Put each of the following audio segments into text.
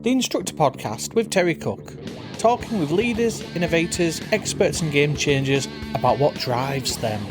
the Instructor Podcast with Terry Cook, talking with leaders, innovators, experts and game changers about what drives them.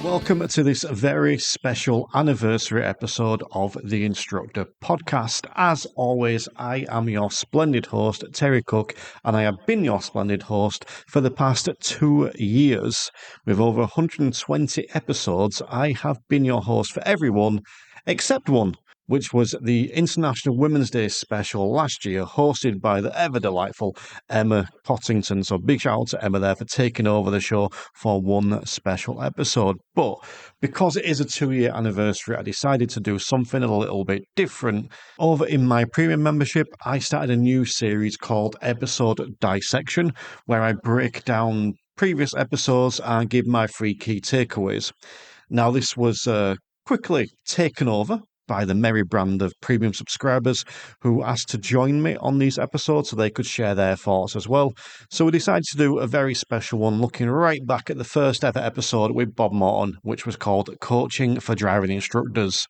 Welcome to this very special anniversary episode of the Instructor Podcast. As always, I am your splendid host, Terry Cook, and I have been your splendid host for the past 2 years. With over 120 episodes, I have been your host for everyone except one, which was the International Women's Day special last year, hosted by the ever-delightful Emma Pottington. So big shout out to Emma there for taking over the show for one special episode. But because it is a 2-year anniversary, I decided to do something a little bit different. Over in my premium membership, I started a new series called Episode Dissection, where I break down previous episodes and give my 3 key takeaways. Now, this was quickly taken over by the merry brand of premium subscribers who asked to join me on these episodes so they could share their thoughts as well. So we decided to do a very special one, looking right back at the first ever episode with Bob Morton, which was called Coaching for Driving Instructors.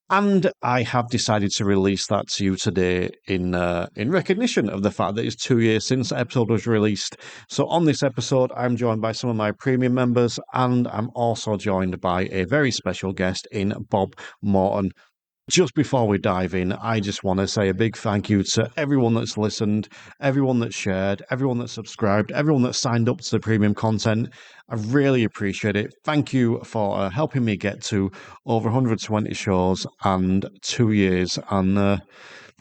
And I have decided to release that to you today in recognition of the fact that it's 2 years since the episode was released. So on this episode, I'm joined by some of my premium members, and I'm also joined by a very special guest in Bob Morton. Just before we dive in, I just want to say a big thank you to everyone that's listened, everyone that's shared, everyone that's subscribed, everyone that's signed up to the premium content. I really appreciate it. Thank you for helping me get to over 120 shows and 2 years. And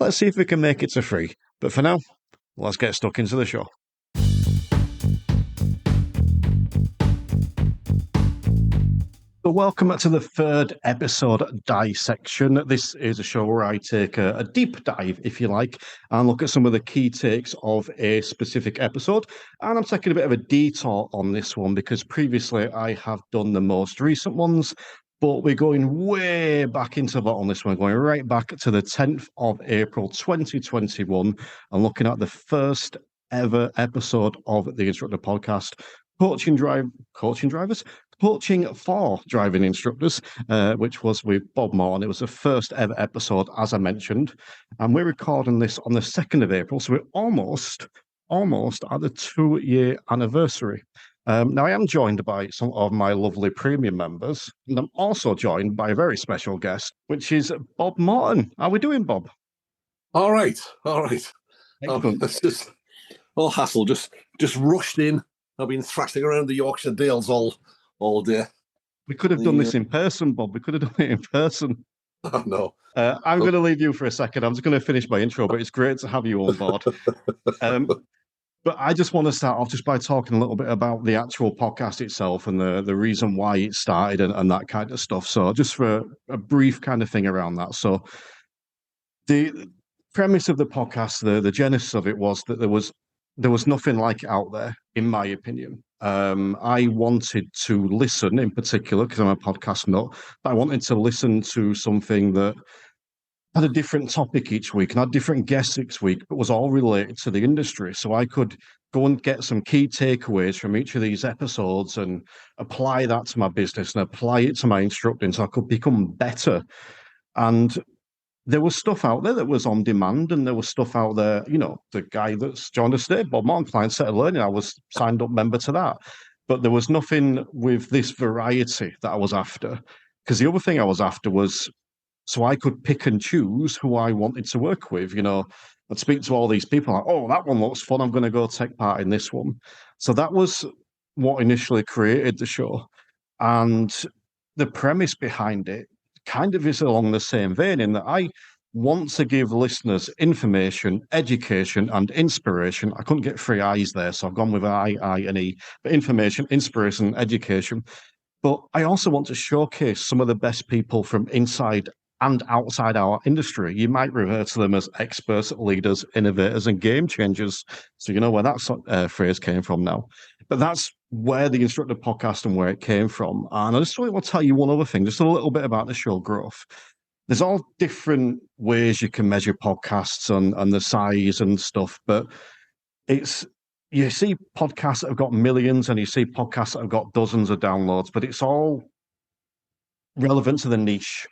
let's see if we can make it to 3. But for now, let's get stuck into the show. So welcome to the third episode, Dissection. This is a show where I take a deep dive, if you like, and look at some of the key takes of a specific episode. And I'm taking a bit of a detour on this one because previously I have done the most recent ones, but we're going way back into that on this one, going right back to the 10th of April 2021 and looking at the first ever episode of the Instructor Podcast, Coaching for Driving Instructors, which was with Bob Morton. It was the first ever episode, as I mentioned, and we're recording this on the 2nd of April, so we're almost at the 2-year anniversary. Now, I am joined by some of my lovely premium members, and I'm also joined by a very special guest, which is Bob Morton. How are we doing, Bob? All right. It's just all hassle, just rushed in. I've been thrashing around the Yorkshire Dales all day. We could have done this in person, Bob. We could have done it in person. Oh, no. I'm going to leave you for a second. I'm just going to finish my intro, but it's great to have you on board. But I just want to start off just by talking a little bit about the actual podcast itself and the reason why it started and that kind of stuff. So just for a brief kind of thing around that. So the premise of the podcast, the genesis of it was that there was nothing like it out there, in my opinion. I wanted to listen in particular, because I'm a podcast nut, but I wanted to listen to something that had a different topic each week and had different guests each week, but was all related to the industry. So I could go and get some key takeaways from each of these episodes and apply that to my business and apply it to my instructing so I could become better. And there was stuff out there that was on demand, and there was stuff out there, the guy that's joined us today, Bob Morton, Client Centered Learning, I was signed up member to that. But there was nothing with this variety that I was after. Because the other thing I was after was so I could pick and choose who I wanted to work with. I'd speak to all these people like, oh, that one looks fun, I'm going to go take part in this one. So that was what initially created the show. And the premise behind it kind of is along the same vein, in that I want to give listeners information, education, and inspiration. I couldn't get 3 I's there, so I've gone with I, and E. But information, inspiration, education. But I also want to showcase some of the best people from inside and outside our industry. You might refer to them as experts, leaders, innovators, and game changers. So you know where that phrase came from now. But that's where the Instructor Podcast and where it came from. And I just really want to tell you one other thing, just a little bit about the show growth. There's all different ways you can measure podcasts and the size and stuff, but you see podcasts that have got millions and you see podcasts that have got dozens of downloads, but it's all relevant to the niche.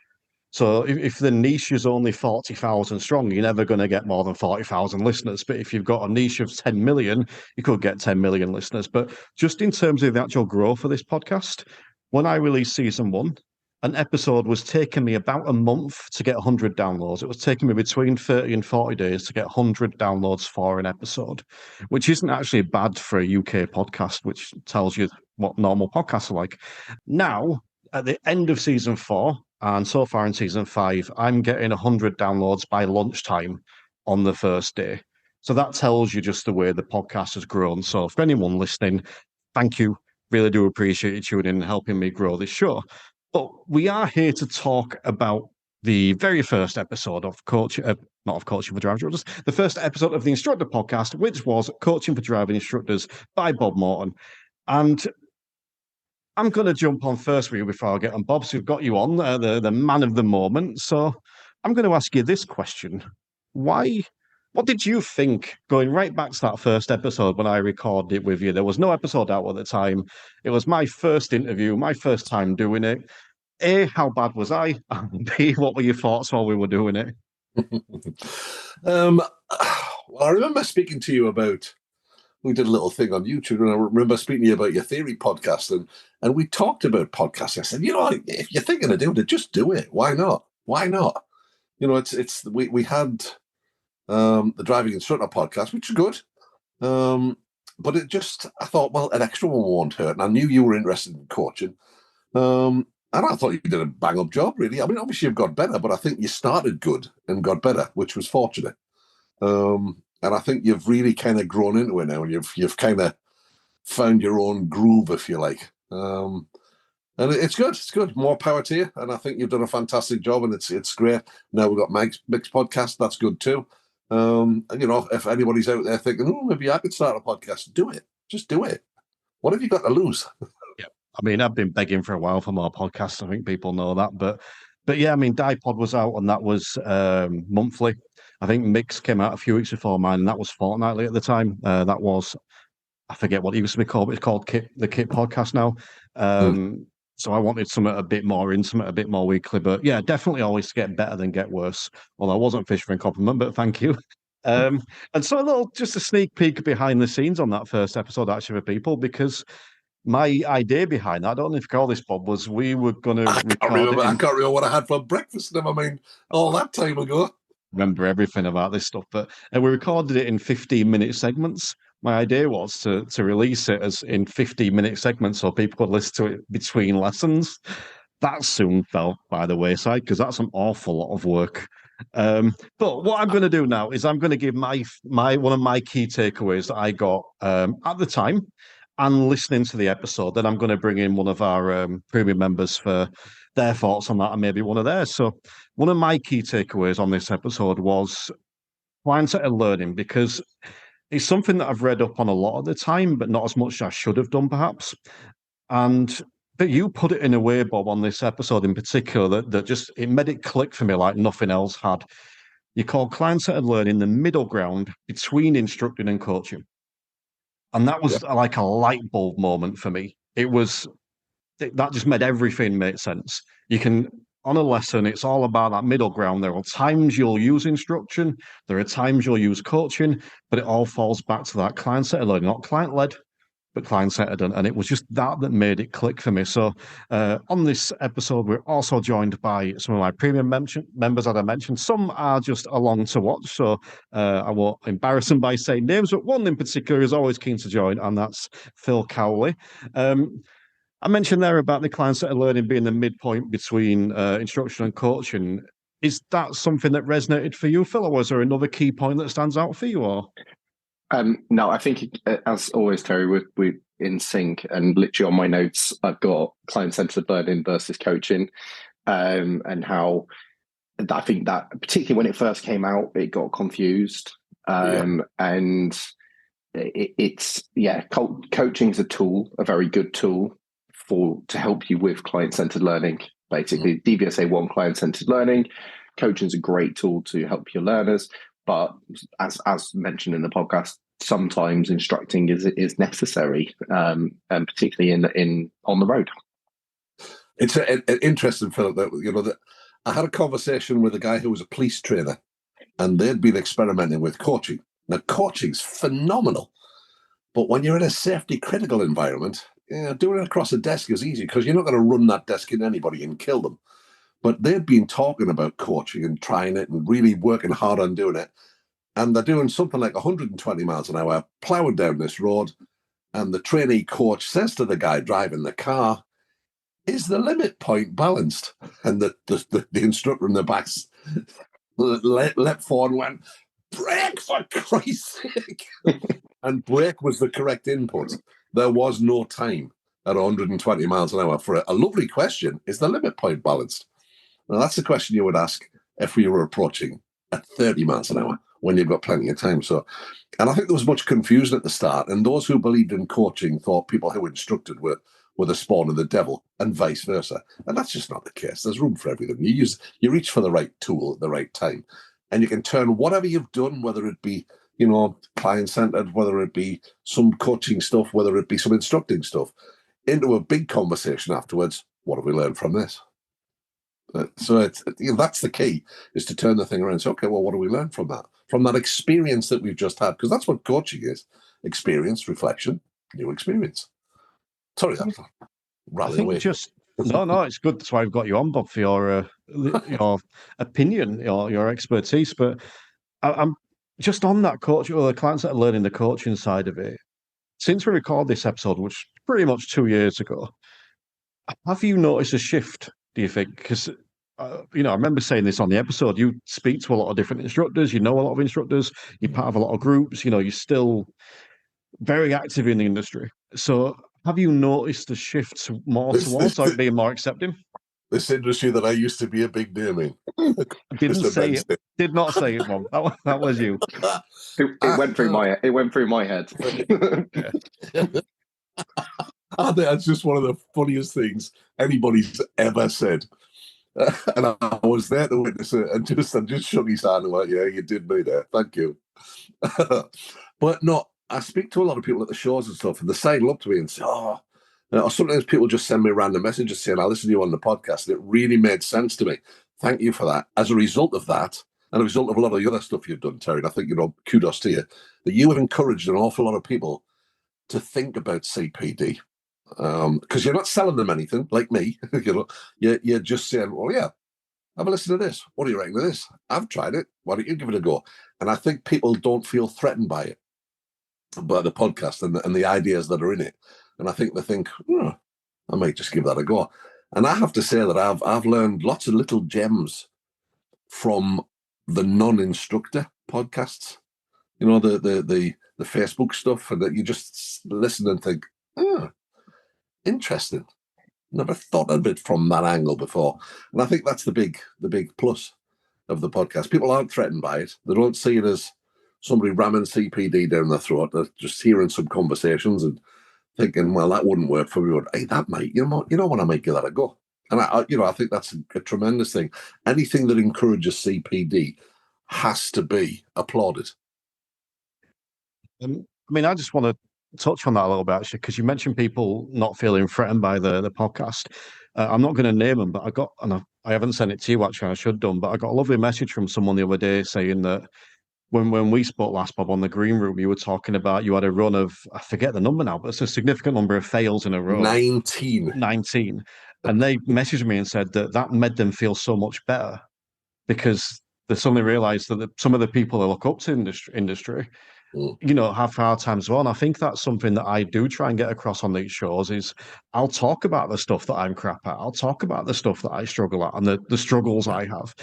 So if the niche is only 40,000 strong, you're never going to get more than 40,000 listeners. But if you've got a niche of 10 million, you could get 10 million listeners. But just in terms of the actual growth of this podcast, when I released season 1, an episode was taking me about a month to get 100 downloads. It was taking me between 30 and 40 days to get 100 downloads for an episode, which isn't actually bad for a UK podcast, which tells you what normal podcasts are like. Now, at the end of season 4, and so far in season 5, I'm getting 100 downloads by lunchtime on the first day. So that tells you just the way the podcast has grown. So for anyone listening, thank you. Really do appreciate you tuning in and helping me grow this show. But we are here to talk about the very first episode of Coaching for Driving Instructors, the first episode of the Instructor Podcast, which was Coaching for Driving Instructors by Bob Morton. And I'm going to jump on first with you before I get on Bob. So we've got you on, the man of the moment. So I'm going to ask you this question. What did you think going right back to that first episode when I recorded it with you? There was no episode out at the time. It was my first interview, my first time doing it. A, how bad was I? And B, what were your thoughts while we were doing it? Well, I remember speaking to you about, we did a little thing on YouTube, and I remember speaking to you about your theory podcast, and we talked about podcasts. I said, if you're thinking of doing it, just do it. Why not? Why not? We had the Driving Instructor Podcast, which is good. But I thought, well, an extra one won't hurt. And I knew you were interested in coaching. And I thought you did a bang-up job, really. I mean, obviously you've got better, but I think you started good and got better, which was fortunate. And I think you've really kind of grown into it now, and you've kind of found your own groove, if you like. And it's good. It's good. More power to you. And I think you've done a fantastic job, and it's great. Now we've got Mike's podcast. That's good too. And if anybody's out there thinking, oh, maybe I could start a podcast, do it. Just do it. What have you got to lose? Yeah. I mean, I've been begging for a while for more podcasts. I think people know that. But yeah, I mean, Dipod was out, and that was monthly. I think Mix came out a few weeks before mine, and that was fortnightly at the time. That was, I forget what it used to be called, but it's called the Kit Podcast now. So I wanted something a bit more intimate, a bit more weekly. But yeah, definitely always get better than get worse. Although I wasn't fishing for a compliment, but thank you. And so just a sneak peek behind the scenes on that first episode, actually, for people, because my idea behind that, I don't know if you call this, Bob, was we were going to record I can't remember what I had for breakfast. Never mind all that time ago. Remember everything about this stuff, but we recorded it in 15-minute segments. My idea was to release it as in 15-minute segments so people could listen to it between lessons. That soon fell by the wayside because that's an awful lot of work. But what I'm going to do now is I'm going to give my one of my key takeaways that I got at the time and listening to the episode. Then I'm going to bring in one of our premium members for their thoughts on that and maybe one of theirs. So one of my key takeaways on this episode was client-centered learning, because it's something that I've read up on a lot of the time, but not as much as I should have done, perhaps. But you put it in a way, Bob, on this episode in particular, that just, it made it click for me like nothing else had. You call client-centered learning the middle ground between instructing and coaching. And that was like a light bulb moment for me. That just made everything make sense. You can, on a lesson, it's all about that middle ground. There are times you'll use instruction, there are times you'll use coaching, but it all falls back to that client-centered learning, not client-led, but client-centered. And it was just that made it click for me. So on this episode, we're also joined by some of my premium members, that I mentioned. Some are just along to watch, so I won't embarrass them by saying names, but one in particular is always keen to join, and that's Phil Cowley. I mentioned there about the client-centered learning being the midpoint between instruction and coaching. Is that something that resonated for you, Phil, or was there another key point that stands out for you? Or no, I think, as always, Terry, we're in sync. And literally on my notes, I've got client-centered learning versus coaching, and how I think that, particularly when it first came out, it got confused. And coaching is a tool, a very good tool to help you with client-centered learning. Basically, DVSA 1 client-centered learning. Coaching is a great tool to help your learners, but as mentioned in the podcast, sometimes instructing is necessary, and particularly in on the road. It's interesting, Philip, that I had a conversation with a guy who was a police trainer, and they'd been experimenting with coaching. Now, coaching's phenomenal, but when you're in a safety-critical environment, doing it across a desk is easy because you're not going to run that desk in anybody and kill them. But they'd been talking about coaching and trying it and really working hard on doing it. And they're doing something like 120 miles an hour, plowing down this road. And the trainee coach says to the guy driving the car, "Is the limit point balanced?" And the instructor in the back leapt forward and went, "Brake, for Christ's sake." And brake was the correct input. There was no time at 120 miles an hour for a lovely question. Is the limit point balanced? Now, that's the question you would ask if we were approaching at 30 miles an hour when you've got plenty of time. So, and I think there was much confusion at the start. And those who believed in coaching thought people who instructed were the spawn of the devil and vice versa. And that's just not the case. There's room for everything. You reach for the right tool at the right time. And you can turn whatever you've done, whether it be, client-centered, whether it be some coaching stuff, whether it be some instructing stuff, into a big conversation afterwards. What have we learned from this? So that's the key, is to turn the thing around and say, okay, well, what do we learn from that experience that we've just had? Because that's what coaching is: experience, reflection, new experience. Sorry, that's rallying away. No, it's good. That's why I've got you on, Bob, for your opinion, your expertise. But I'm just on that coach, or the clients that are learning the coaching side of it. Since we recorded this episode, which pretty much 2 years ago, have you noticed a shift, do you think? Because, I remember saying this on the episode, you speak to a lot of different instructors, you know a lot of instructors, you're part of a lot of groups, you're still very active in the industry. So have you noticed a shift more towards being more accepting? This industry that I used to be a big name in. Did not say it, Mom. That was you. It went through my head. I think that's just one of the funniest things anybody's ever said. And I was there to witness it, and just shook his hand and went, "Yeah, you did me there. Thank you." But no, I speak to a lot of people at the shows and stuff, and they sidle up to me and say, "Oh," or sometimes people just send me random messages saying, "I listened to you on the podcast, and it really made sense to me. Thank you for that." As a result of that, and a result of a lot of the other stuff you've done, Terry, and I think, kudos to you, that you have encouraged an awful lot of people to think about CPD. Because you're not selling them anything like me. You're just saying, "Well, yeah, have a listen to this. What do you reckon of this? I've tried it. Why don't you give it a go?" And I think people don't feel threatened by it, by the podcast and the ideas that are in it. And I think they think, I might just give that a go. And I have to say that I've learned lots of little gems from the non-instructor podcasts. The Facebook stuff, and that you just listen and think, interesting. Never thought of it from that angle before. And I think that's the big plus of the podcast. People aren't threatened by it. They don't see it as somebody ramming CPD down their throat. They're just hearing some conversations and thinking, well, that wouldn't work for me. But hey, that might. You know what? I might give that a go. And I think that's a tremendous thing. Anything that encourages CPD has to be applauded. I just want to touch on that a little bit, actually, because you mentioned people not feeling threatened by the podcast. I'm not going to name them, but I haven't sent it to you, actually, I should have done, but I got a lovely message from someone the other day saying that when we spoke last, Bob, on the green room, you were talking about you had a run of, I forget the number now, but it's a significant number of fails in a row. 19. And they messaged me and said that made them feel so much better because they suddenly realised that some of the people they look up to in this industry have hard times as well. And I think that's something that I do try and get across on these shows is I'll talk about the stuff that I'm crap at. I'll talk about the stuff that I struggle at and the struggles I have.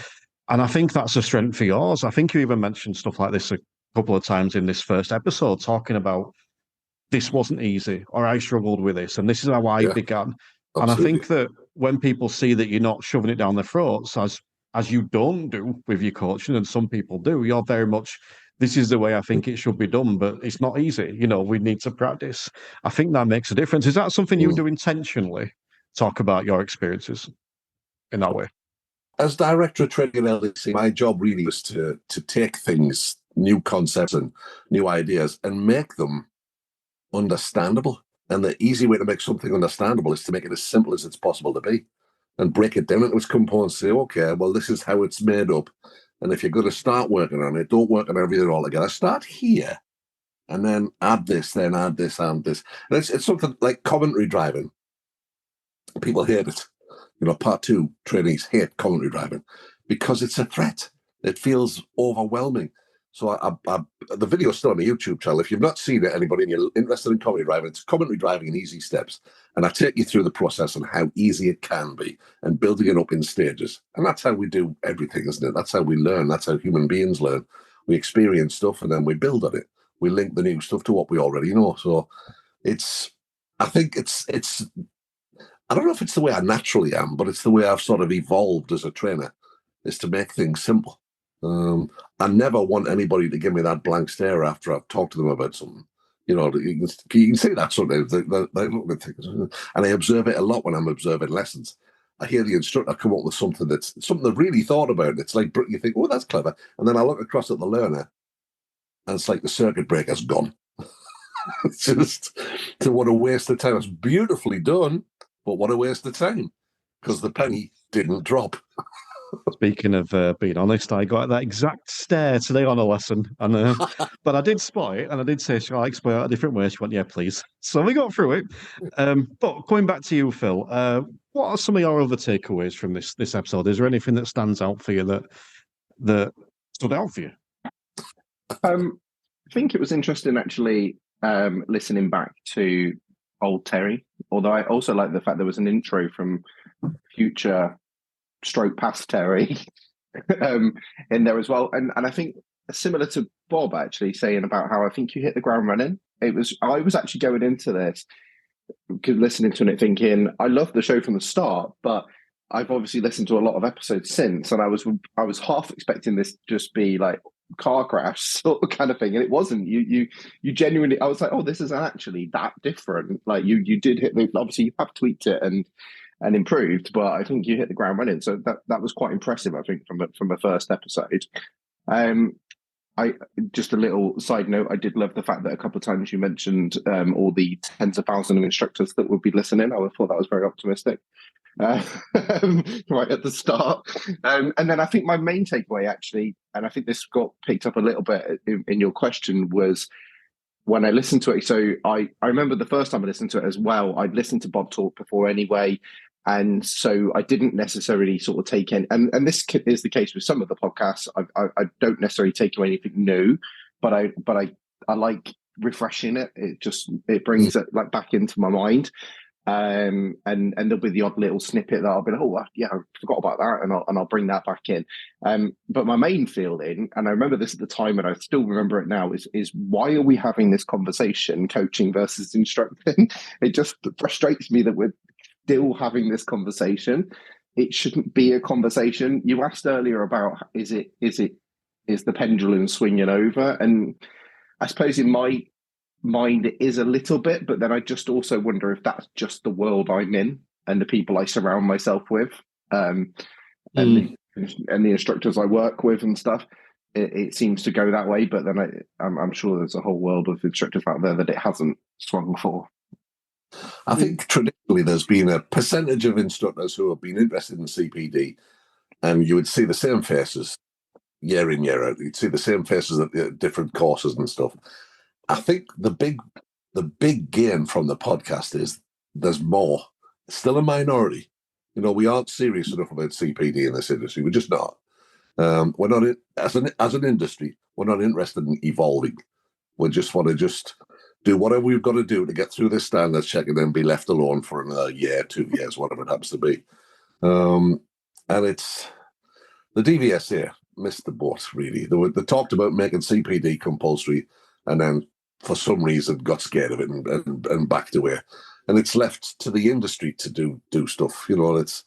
And I think that's a strength for yours. I think you even mentioned stuff like this a couple of times in this first episode, talking about this wasn't easy or I struggled with this and this is how I began. Absolutely. And I think that when people see that you're not shoving it down their throats, as you don't do with your coaching, and some people do, you're very much, this is the way I think it should be done, but it's not easy. We need to practice. I think that makes a difference. Is that something you do intentionally? Talk about your experiences in that way. As director of training at LDC, my job really was to take things, new concepts and new ideas, and make them understandable. And the easy way to make something understandable is to make it as simple as it's possible to be. and break it down into its components. Say, okay, well, this is how it's made up. And if you're going to start working on it, don't work on everything all together. Start here and then add this, then add this, and this. And it's something like commentary driving. People hate it. Part 2 trainees hate commentary driving because it's a threat. It feels overwhelming. So the video is still on my YouTube channel. If you've not seen it, anybody, and you're interested in commentary driving, it's commentary driving in easy steps. And I take you through the process and how easy it can be and building it up in stages. And that's how we do everything, isn't it? That's how we learn. That's how human beings learn. We experience stuff and then we build on it. We link the new stuff to what we already know. So I think it's I don't know if it's the way I naturally am, but it's the way I've sort of evolved as a trainer, is to make things simple. I never want anybody to give me that blank stare after I've talked to them about something. You can see that sometimes. They look at things, and I observe it a lot when I'm observing lessons. I hear the instructor come up with something that's something they've really thought about. It's like you think, oh, that's clever, and then I look across at the learner, and it's like the circuit breaker's gone. It's just what a waste of time. It's beautifully done, but what a waste of time because the penny didn't drop. Speaking of being honest, I got that exact stare today on a lesson, and but I did spot it, and I did say, "Shall I explain it a different way?" She went, "Yeah, please." So we got through it. But coming back to you, Phil, what are some of your other takeaways from this episode? Is there anything that stands out for you that stood out for you? I think it was interesting actually listening back to old Terry. Although I also like the fact there was an intro from future past Terry in there as well, and I think similar to Bob actually saying about how I think you hit the ground running. I was actually going into this listening to it thinking I love the show from the start, but I've obviously listened to a lot of episodes since, and I was half expecting this to just be like car crash sort of kind of thing, and it wasn't. You genuinely, I was like, oh, this isn't actually that different. Like you did hit obviously you have tweaked it and improved, but I think you hit the ground running. So that was quite impressive, I think, from the first episode. I just a little side note, I did love the fact that a couple of times you mentioned all the tens of thousands of instructors that would be listening. I thought that was very optimistic right at the start. And then I think my main takeaway actually, and I think this got picked up a little bit in your question, was when I listened to it. So I remember the first time I listened to it as well, I'd listened to Bob talk before anyway. And so I didn't necessarily sort of take in, and this is the case with some of the podcasts. I don't necessarily take away anything new, but I like refreshing it. It brings it like back into my mind. And there'll be the odd little snippet that I'll be like, oh yeah, I forgot about that, and I'll bring that back in. But my main feeling, and I remember this at the time, and I still remember it now, is why are we having this conversation, coaching versus instructing? It just frustrates me that we're still having this conversation. It shouldn't be a conversation. You asked earlier about is the pendulum swinging over, and I suppose in my mind it is a little bit, but then I just also wonder if that's just the world I'm in and the people I surround myself with, and the instructors I work with and stuff. It seems to go that way, but then I'm sure there's a whole world of instructors out there that it hasn't swung for. I think traditionally there's been a percentage of instructors who have been interested in CPD, and you would see the same faces year in, year out. You'd see the same faces at different courses and stuff. I think the big gain from the podcast is there's more. It's still a minority. We aren't serious enough about CPD in this industry. We're just not. We're not as an industry. We're not interested in evolving. We just want to do whatever we've got to do to get through this standards check and then be left alone for another year, 2 years, whatever it happens to be. And it's the DVSA missed the boat, really. They talked about making CPD compulsory, and then for some reason got scared of it and backed away. And it's left to the industry to do stuff. It's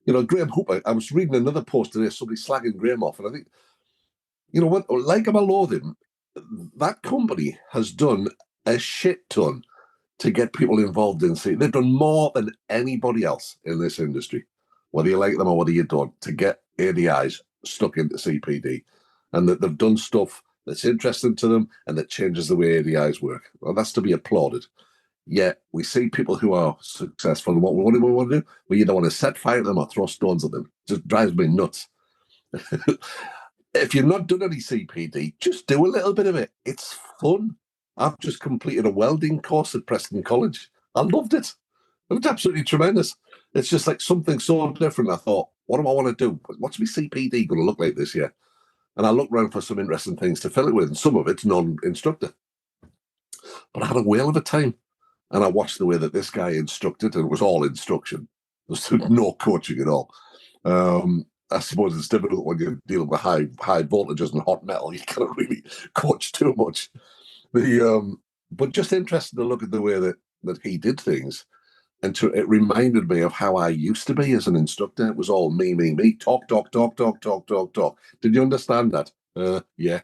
Graham Hooper. I was reading another post today, somebody slagging Graham off, and I think, what, like him or loathe him, that company has done a shit ton to get people involved in CPD. They've done more than anybody else in this industry, whether you like them or whether you don't, to get ADIs stuck into CPD, and that they've done stuff that's interesting to them and that changes the way ADIs work. Well, that's to be applauded. Yeah, we see people who are successful. And what do we want to do? We either want to set fire to them or throw stones at them. It just drives me nuts. If you've not done any CPD, just do a little bit of it. It's fun. I've just completed a welding course at Preston College. I loved it. It was absolutely tremendous. It's just like something so different. I thought, what do I want to do? What's my CPD going to look like this year? And I looked around for some interesting things to fill it with, and some of it's non-instructor. But I had a whale of a time. And I watched the way that this guy instructed, and it was all instruction. There was no coaching at all. I suppose it's difficult when you're dealing with high voltages and hot metal. You can't really coach too much. But just interested to look at the way that he did things. And it reminded me of how I used to be as an instructor. It was all me, talk. Did you understand that? Yeah.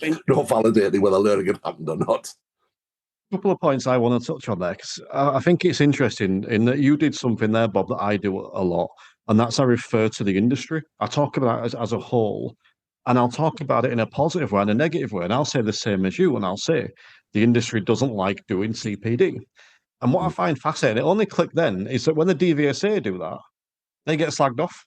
No validating whether learning had happened or not. Couple of points I want to touch on there, because I think it's interesting in that you did something there, Bob, that I do a lot, and that's I refer to the industry. I talk about it as a whole, and I'll talk about it in a positive way and a negative way, and I'll say the same as you, and I'll say the industry doesn't like doing CPD. And what I find fascinating, it only clicked then, is that when the DVSA do that, they get slagged off.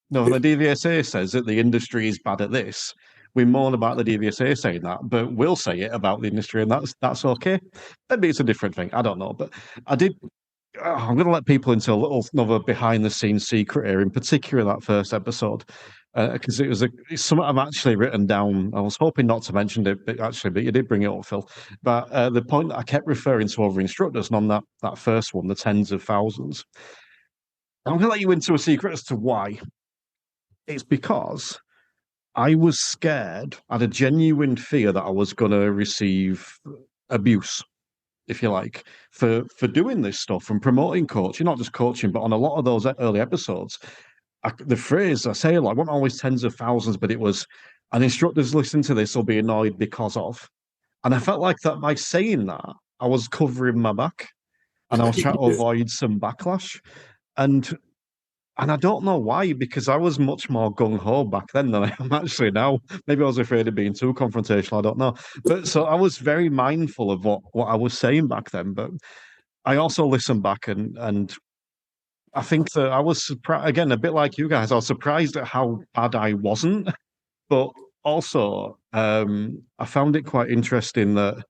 No, the DVSA says that the industry is bad at this. We moan about the DVSA saying that, but we'll say it about the industry, and that's okay. Maybe it's a different thing. I don't know, but I'm going to let people into another behind-the-scenes secret here, in particular that first episode, because it's something I've actually written down. I was hoping not to mention it, but you did bring it up, Phil. But the point that I kept referring to over instructors, and on that first one, the tens of thousands. I'm going to let you into a secret as to why. It's because I was scared. I had a genuine fear that I was going to receive abuse, if you like, for doing this stuff and promoting coaching, not just coaching, but on a lot of those early episodes, the phrase I say, like, wasn't always tens of thousands, but it was, and instructors listening to this will be annoyed because of. And I felt like that by saying that, I was covering my back and I was trying to avoid some backlash. And I don't know why, because I was much more gung-ho back then than I am actually now. Maybe I was afraid of being too confrontational, I don't know. But so I was very mindful of what I was saying back then. But I also listened back and I think that I was surprised, again, a bit like you guys, I was surprised at how bad I wasn't. But also, I found it quite interesting that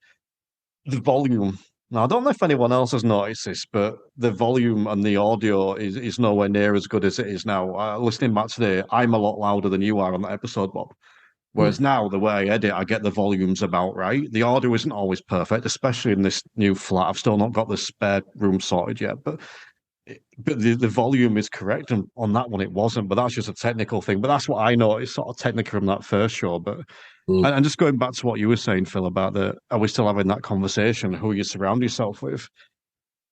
the volume. Now, I don't know if anyone else has noticed this, but the volume and the audio is nowhere near as good as it is now. Listening back today, I'm a lot louder than you are on that episode, Bob. Whereas now, the way I edit, I get the volumes about right. The audio isn't always perfect, especially in this new flat. I've still not got the spare room sorted yet, but the volume is correct, and on that one it wasn't. But that's just a technical thing. But that's what I noticed, sort of technical from that first show. But and just going back to what you were saying, Phil, about are we still having that conversation? Who you surround yourself with?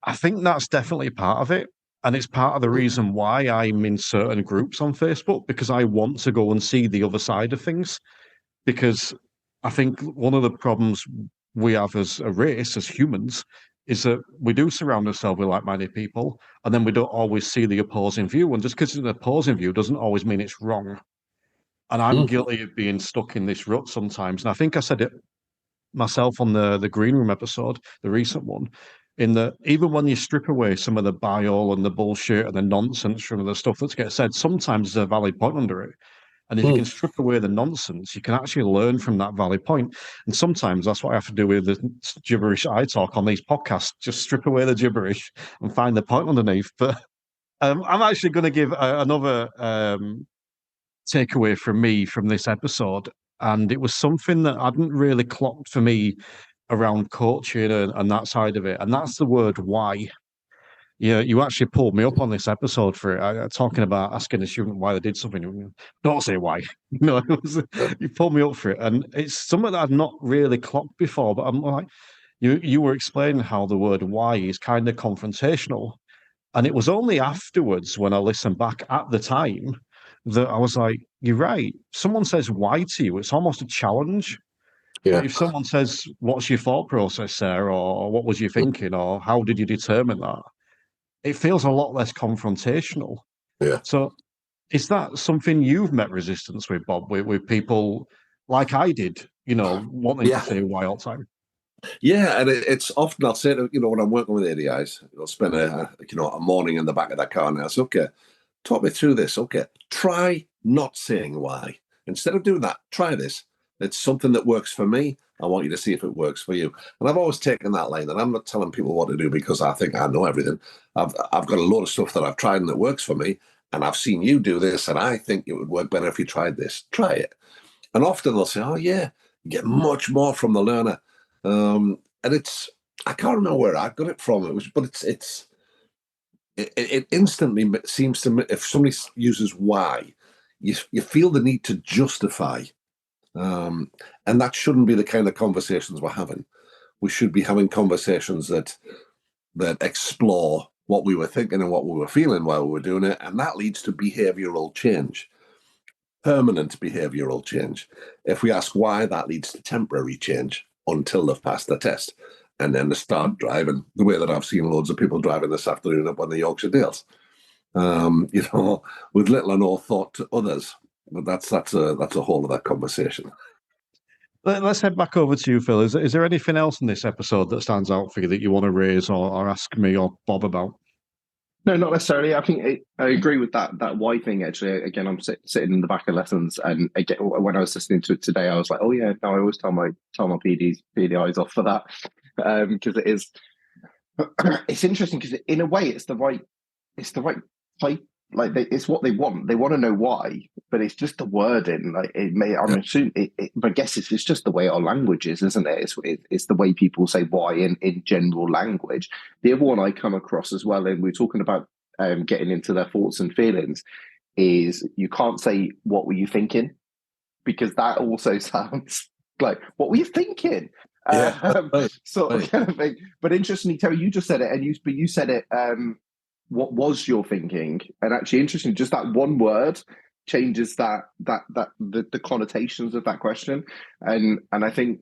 I think that's definitely part of it, and it's part of the reason why I'm in certain groups on Facebook, because I want to go and see the other side of things. Because I think one of the problems we have as a race, as humans, is that we do surround ourselves with like-minded people, and then we don't always see the opposing view. And just because it's an opposing view doesn't always mean it's wrong. And I'm guilty of being stuck in this rut sometimes. And I think I said it myself on the Green Room episode, the recent one, in that even when you strip away some of the bile and the bullshit and the nonsense from the stuff that gets said, sometimes there's a valid point under it. And if you can strip away the nonsense, you can actually learn from that valid point. And sometimes that's what I have to do with the gibberish I talk on these podcasts, just strip away the gibberish and find the point underneath. But I'm actually going to give another takeaway from me from this episode. And it was something that hadn't really clocked for me around coaching and that side of it. And that's the word why. Yeah, you actually pulled me up on this episode for it, talking about asking a student why they did something. Don't say why. No, you pulled me up for it. And it's something that I've not really clocked before, but I'm like, you were explaining how the word why is kind of confrontational. And it was only afterwards when I listened back at the time that I was like, you're right. Someone says why to you, it's almost a challenge. Yeah. But if someone says, what's your thought process there? Or what was you thinking? Or how did you determine that? It feels a lot less confrontational. Yeah. So is that something you've met resistance with, Bob, with people like I did, wanting to say why all the time? Yeah, and it's often I'll say to, when I'm working with ADIs, I'll spend a morning in the back of that car and I say, okay, talk me through this. Okay, try not saying why. Instead of doing that, try this. It's something that works for me. I want you to see if it works for you. And I've always taken that line, and I'm not telling people what to do because I think I know everything. I've got a lot of stuff that I've tried and that works for me, and I've seen you do this, and I think it would work better if you tried this. Try it. And often they'll say, "Oh yeah," you get much more from the learner. And I can't remember where I got it from. But it instantly seems to me, if somebody uses why, you feel the need to justify. And that shouldn't be the kind of conversations we're having. We should be having conversations that explore what we were thinking and what we were feeling while we were doing it. And that leads to behavioral change, permanent behavioral change. If we ask why, that leads to temporary change until they've passed the test. And then they start driving the way that I've seen loads of people driving this afternoon up on the Yorkshire Dales, with little or no thought to others. But that's a whole other conversation. Let's head back over to you, Phil. Is there anything else in this episode that stands out for you that you want to raise or ask me or Bob about? No, not necessarily. I think I agree with that why thing. Actually, again, I'm sitting in the back of lessons, and again, when I was listening to it today, I was like, "Oh yeah, no, I always tell my PDIs off for that," because it is. It's interesting because in a way, it's the right type. Like it's what they want. They want to know why, but it's just the wording. Like it may, I'm assuming. But I guess it's just the way our language is, isn't it? It's the way people say why in general language. The other one I come across as well, and we're talking about getting into their thoughts and feelings, is you can't say what were you thinking, because that also sounds like what were you thinking. Sort of kind of thing. But interestingly, Terry, you just said it, and you said it. What was your thinking? And actually, interesting, just that one word changes the connotations of that question, and I think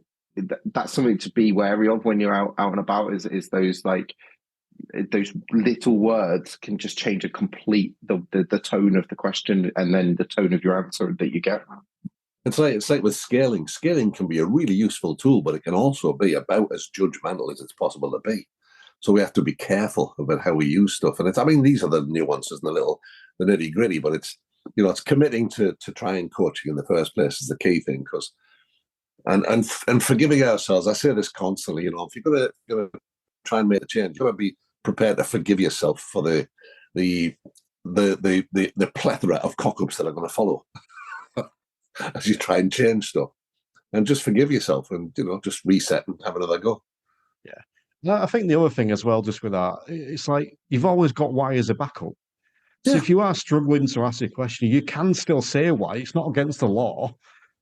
that's something to be wary of when you're out and about. Is those like those little words can just change the tone of the question and then the tone of your answer that you get. It's like with scaling. Scaling can be a really useful tool, but it can also be about as judgmental as it's possible to be. So we have to be careful about how we use stuff. And these are the nuances and the nitty gritty, but it's committing to trying coaching in the first place is the key thing. Because and forgiving ourselves, I say this constantly. If you're gonna try and make a change, you've got to be prepared to forgive yourself for the plethora of cock-ups that are going to follow as you try and change stuff. And just forgive yourself and just reset and have another go. Yeah. No, I think the other thing as well, just with that, it's like you've always got why as a backup. So if you are struggling to ask a question, you can still say why. It's not against the law,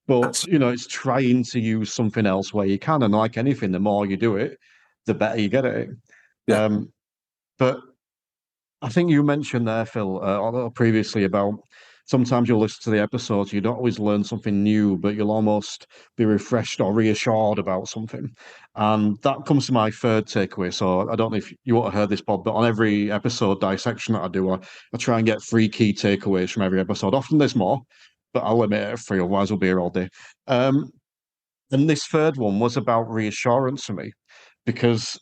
but it's trying to use something else where you can. And like anything, the more you do it, the better you get at it. Yeah. But I think you mentioned there, Phil, previously about sometimes you'll listen to the episodes, you don't always learn something new, but you'll almost be refreshed or reassured about something. And that comes to my third takeaway. So I don't know if you would have heard this, Bob, but on every episode dissection that I do, I try and get 3 key takeaways from every episode. Often there's more, but I'll limit it at 3, otherwise we'll be here all day. And this third one was about reassurance for me, because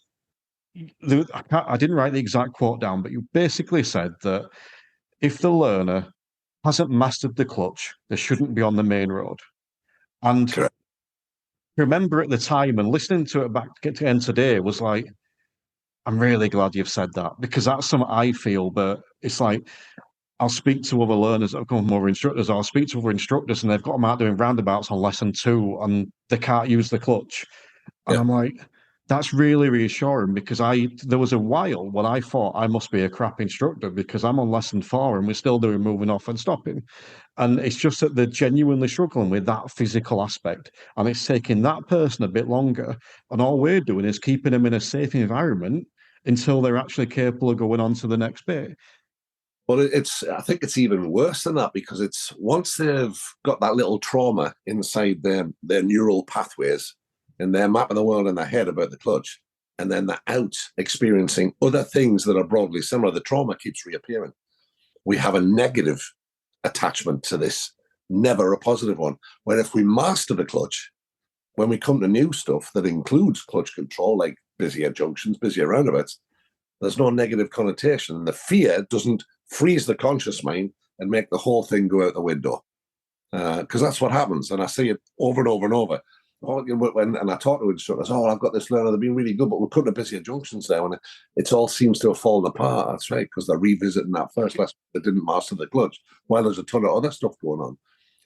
I didn't write the exact quote down, but you basically said that if the learner hasn't mastered the clutch, they shouldn't be on the main road. And Correct. Remember at the time and listening to it back again today was like, I'm really glad you've said that, because that's something I feel. But it's like, I'll speak to other learners that have come from other instructors, or I'll speak to other instructors and they've got them out doing roundabouts on lesson 2 and they can't use the clutch. And I'm like, that's really reassuring, because there was a while when I thought I must be a crap instructor because I'm on lesson 4 and we're still doing moving off and stopping. And it's just that they're genuinely struggling with that physical aspect. And it's taking that person a bit longer. And all we're doing is keeping them in a safe environment until they're actually capable of going on to the next bit. Well, I think it's even worse than that, because it's once they've got that little trauma inside their neural pathways and they're mapping the world in their head about the clutch, and then they're out experiencing other things that are broadly similar, the trauma keeps reappearing. We have a negative attachment to this, never a positive one. Where if we master the clutch, when we come to new stuff that includes clutch control, like busier junctions, busier roundabouts, there's no negative connotation. The fear doesn't freeze the conscious mind and make the whole thing go out the window. Because that's what happens. And I see it over and over and over. And I talk to instructors, I've got this learner, they've been really good, but we're cutting to busier junctions now, and it all seems to have fallen apart. That's right, because they're revisiting that first lesson that didn't master the clutch, while there's a ton of other stuff going on.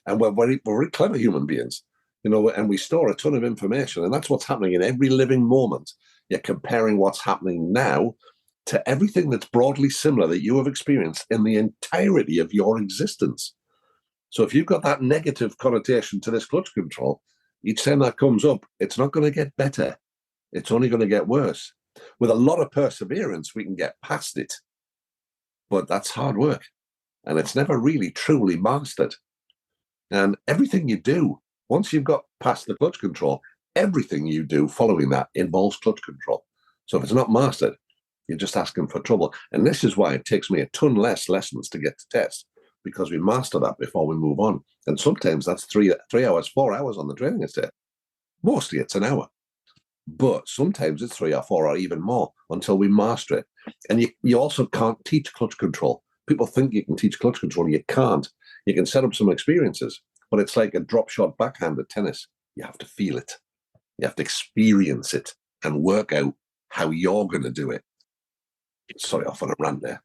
And we're very clever human beings, and we store a ton of information, and that's what's happening in every living moment. You're comparing what's happening now to everything that's broadly similar that you have experienced in the entirety of your existence. So if you've got that negative connotation to this clutch control, each time that comes up, it's not going to get better. It's only going to get worse. With a lot of perseverance, we can get past it. But that's hard work. And it's never really truly mastered. And everything you do, once you've got past the clutch control, everything you do following that involves clutch control. So if it's not mastered, you're just asking for trouble. And this is why it takes me a ton less lessons to get to test, because we master that before we move on. And sometimes that's 3 hours, 4 hours on the training estate. Mostly it's an hour. But sometimes it's 3 or 4 or even more until we master it. And you also can't teach clutch control. People think you can teach clutch control. You can't. You can set up some experiences, but it's like a drop shot backhand at tennis. You have to feel it. You have to experience it and work out how you're going to do it. Sorry, off on a rant there.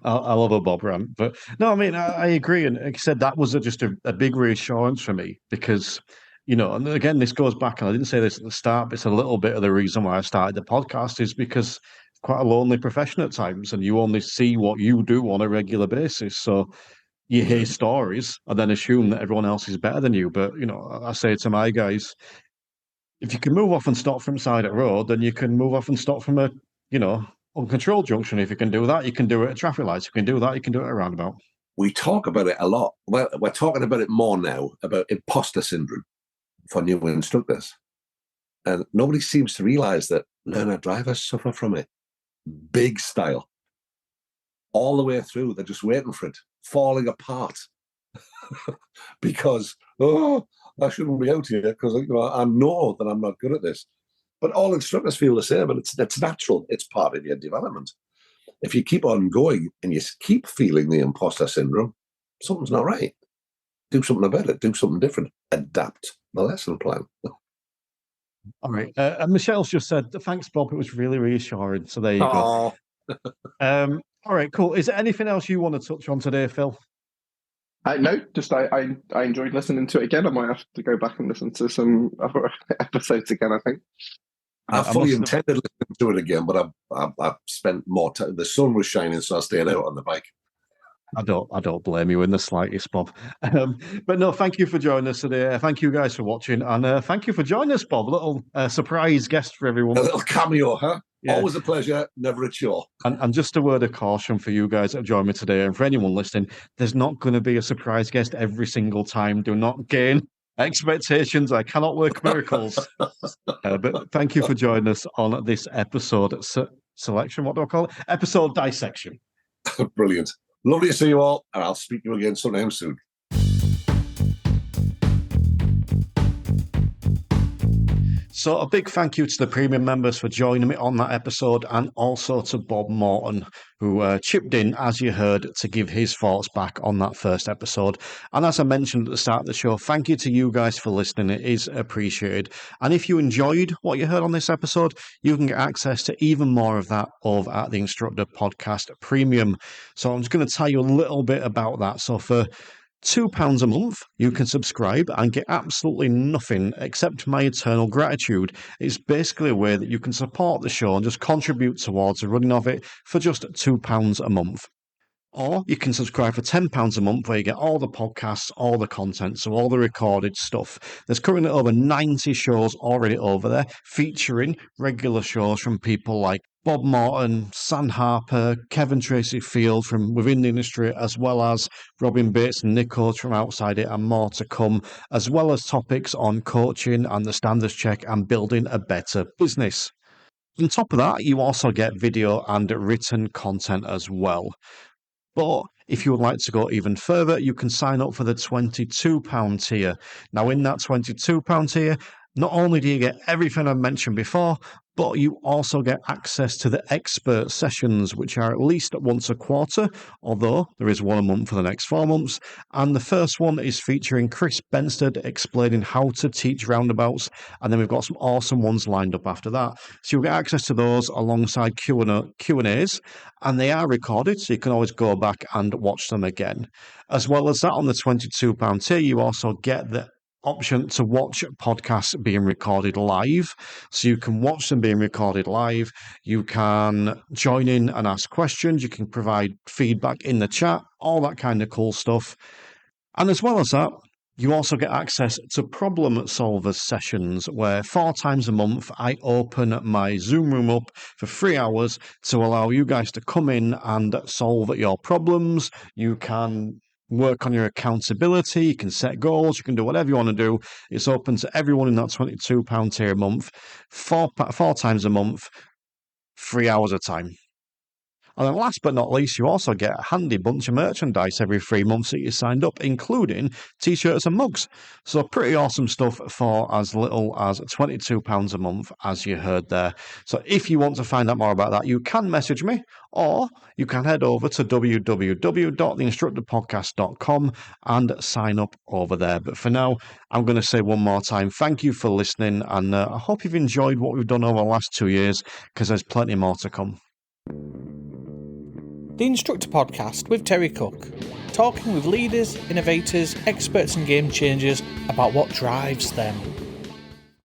I love a Bob rant, but no, I mean, I agree. And like I said, that was just a big reassurance for me because, and again, this goes back, and I didn't say this at the start, but it's a little bit of the reason why I started the podcast is because it's quite a lonely profession at times, and you only see what you do on a regular basis. So you hear stories and then assume that everyone else is better than you. But, I say to my guys, if you can move off and stop from side of road, then you can move off and stop from a, uncontrolled junction. If you can do that, you can do it at traffic lights. You can do that, you can do it at a roundabout. We talk about it a lot. Well, we're talking about it more now, about imposter syndrome for new instructors. And nobody seems to realize that learner drivers suffer from it. Big style. All the way through, they're just waiting for it, falling apart. Because, I shouldn't be out here because I know that I'm not good at this. But all instructors feel the same, and it's natural. It's part of your development. If you keep on going and you keep feeling the imposter syndrome, something's not right. Do something about it. Do something different. Adapt the lesson plan. All right. And Michelle's just said, thanks, Bob. It was really reassuring. So there you go. All right, cool. Is there anything else you want to touch on today, Phil? No, just I enjoyed listening to it again. I might have to go back and listen to some other episodes again, I think. I fully intended listening to it again, but I've spent more time. The sun was shining, so I stayed out on the bike. I don't blame you in the slightest, Bob. But no, thank you for joining us today. Thank you guys for watching, and thank you for joining us, Bob. A little surprise guest for everyone. A little cameo, huh? Yeah. Always a pleasure, never a chore. And just a word of caution for you guys that have joined me today, and for anyone listening, there's not going to be a surprise guest every single time. Do not gain expectations. I cannot work miracles. But thank you for joining us on this episode selection. What do I call it? Episode dissection. Brilliant. Lovely to see you all, and I'll speak to you again sometime soon. So a big thank you to the premium members for joining me on that episode, and also to Bob Morton, who chipped in, as you heard, to give his thoughts back on that first episode. And as I mentioned at the start of the show, thank you to you guys for listening. It is appreciated. And if you enjoyed what you heard on this episode, you can get access to even more of that over at the Instructor Podcast Premium. So I'm just going to tell you a little bit about that. So for £2 a month, you can subscribe and get absolutely nothing except my eternal gratitude. It's basically a way that you can support the show and just contribute towards the running of it for just £2 a month. Or you can subscribe for £10 a month, where you get all the podcasts, all the content, so all the recorded stuff. There's currently over 90 shows already over there, featuring regular shows from people like Bob Morton, Sam Harper, Kevin Tracy Field from within the industry, as well as Robin Bates and Nick Oates from outside it, and more to come, as well as topics on coaching and the standards check and building a better business. On top of that, you also get video and written content as well. But if you would like to go even further, you can sign up for the £22 tier. Now, in that £22 tier, not only do you get everything I've mentioned before, but you also get access to the expert sessions, which are at least once a quarter, although there is one a month for the next 4 months. And the first one is featuring Chris Benstead explaining how to teach roundabouts. And then we've got some awesome ones lined up after that. So you'll get access to those alongside Q&As, and they are recorded, so you can always go back and watch them again. As well as that, on the £22 tier, you also get the option to watch podcasts being recorded live. So you can watch them being recorded live. You can join in and ask questions. You can provide feedback in the chat, all that kind of cool stuff. And as well as that, you also get access to problem solvers sessions where 4 times a month I open my Zoom room up for 3 hours to allow you guys to come in and solve your problems. You can work on your accountability, you can set goals, you can do whatever you want to do. It's open to everyone in that £22 tier a month, 4 times a month, 3 hours a time. And then last but not least, you also get a handy bunch of merchandise every 3 months that you signed up, including t-shirts and mugs. So pretty awesome stuff for as little as £22 a month, as you heard there. So if you want to find out more about that, you can message me, or you can head over to www.theinstructorpodcast.com and sign up over there. But for now, I'm going to say one more time, thank you for listening, and I hope you've enjoyed what we've done over the last 2 years, because there's plenty more to come. The Instructor Podcast with Terry Cook, talking with leaders, innovators, experts and game changers about what drives them.